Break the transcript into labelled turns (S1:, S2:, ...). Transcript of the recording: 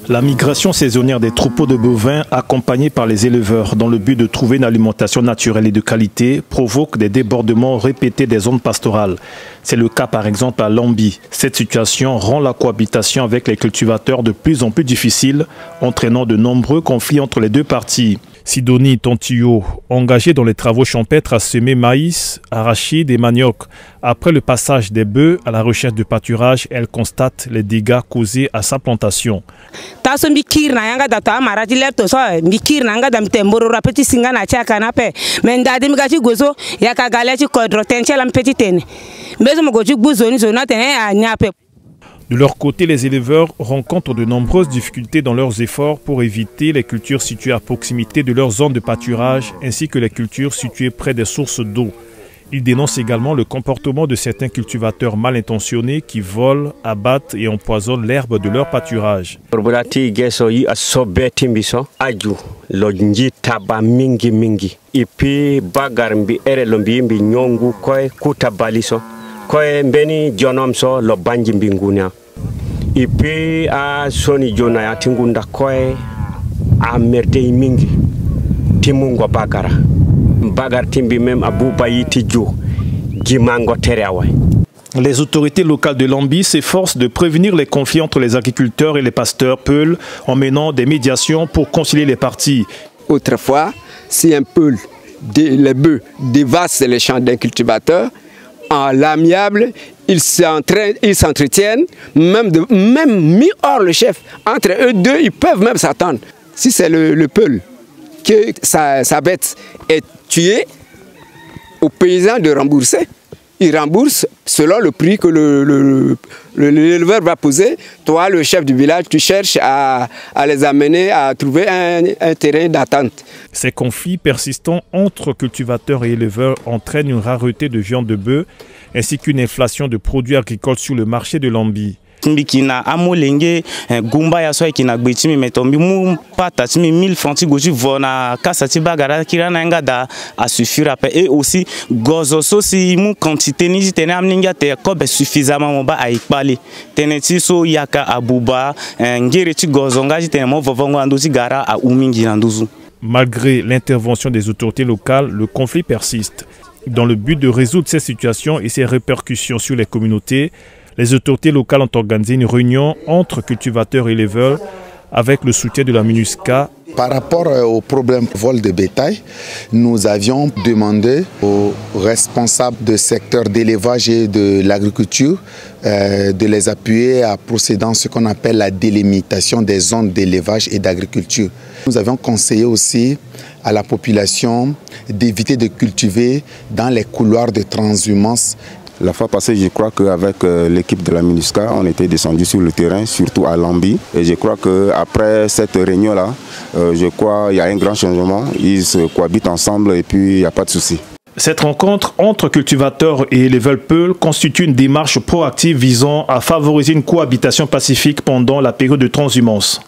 S1: La migration saisonnière des troupeaux de bovins accompagnés par les éleveurs dans le but de trouver une alimentation naturelle et de qualité provoque des débordements répétés des zones pastorales. C'est le cas par exemple à Lambi. Cette situation rend la cohabitation avec les cultivateurs de plus en plus difficile, entraînant de nombreux conflits entre les deux parties. Sidonie Tontillo, engagée dans les travaux champêtres à semer maïs, arachides et manioc. Après le passage des bœufs à la recherche de pâturage, elle constate les dégâts causés à sa plantation. De leur côté, les éleveurs rencontrent de nombreuses difficultés dans leurs efforts pour éviter les cultures situées à proximité de leur zone de pâturage ainsi que les cultures situées près des sources d'eau. Ils dénoncent également le comportement de certains cultivateurs mal intentionnés qui volent, abattent et empoisonnent l'herbe de leur pâturage. Les autorités locales de Lambi s'efforcent de prévenir les conflits entre les agriculteurs et les pasteurs peuls en menant des médiations pour concilier les parties.
S2: Autrefois, si un peul, les bœufs dévastent les champs d'un cultivateur, en l'amiable, ils s'entretiennent, même mis hors le chef. Entre eux deux, ils peuvent même s'attendre. Si c'est le peul que sa bête est tuée, au paysan de rembourser. Il rembourse selon le prix que l'éleveur va poser. Toi, le chef du village, tu cherches à les amener à trouver un terrain d'attente.
S1: Ces conflits persistants entre cultivateurs et éleveurs entraînent une rareté de viande de bœuf ainsi qu'une inflation de produits agricoles sur le marché de Lambi.
S3: Kina amolenge gumba ya so kina gbetimi metombi mu pata timi 1000 francs goji vona kasati bagara kirana ngada a suffire après et aussi gozo so si mu quantité ni tene amninga te ko be suffisamment mo ba aikpali teneti so yaka abuba ngere ti gozo ngaji tene mo vovongo andozi gara a umingi nanduzu.
S1: Malgré l'intervention des autorités locales, le conflit persiste. Dans le but de résoudre ces situations et ses répercussions sur les communautés, les autorités locales ont organisé une réunion entre cultivateurs et éleveurs avec le soutien de la MINUSCA.
S4: Par rapport au problème vol de bétail, nous avions demandé aux responsables du secteur d'élevage et de l'agriculture de les appuyer à procéder dans ce qu'on appelle la délimitation des zones d'élevage et d'agriculture. Nous avions conseillé aussi à la population d'éviter de cultiver dans les couloirs de transhumance.
S5: La fois passée, je crois qu'avec l'équipe de la MINUSCA, on était descendu sur le terrain, surtout à Lambi. Et je crois qu'après cette réunion-là, je crois qu'il y a un grand changement. Ils se cohabitent ensemble et puis il n'y a pas de souci.
S1: Cette rencontre entre cultivateurs et éleveurs peuls constitue une démarche proactive visant à favoriser une cohabitation pacifique pendant la période de transhumance.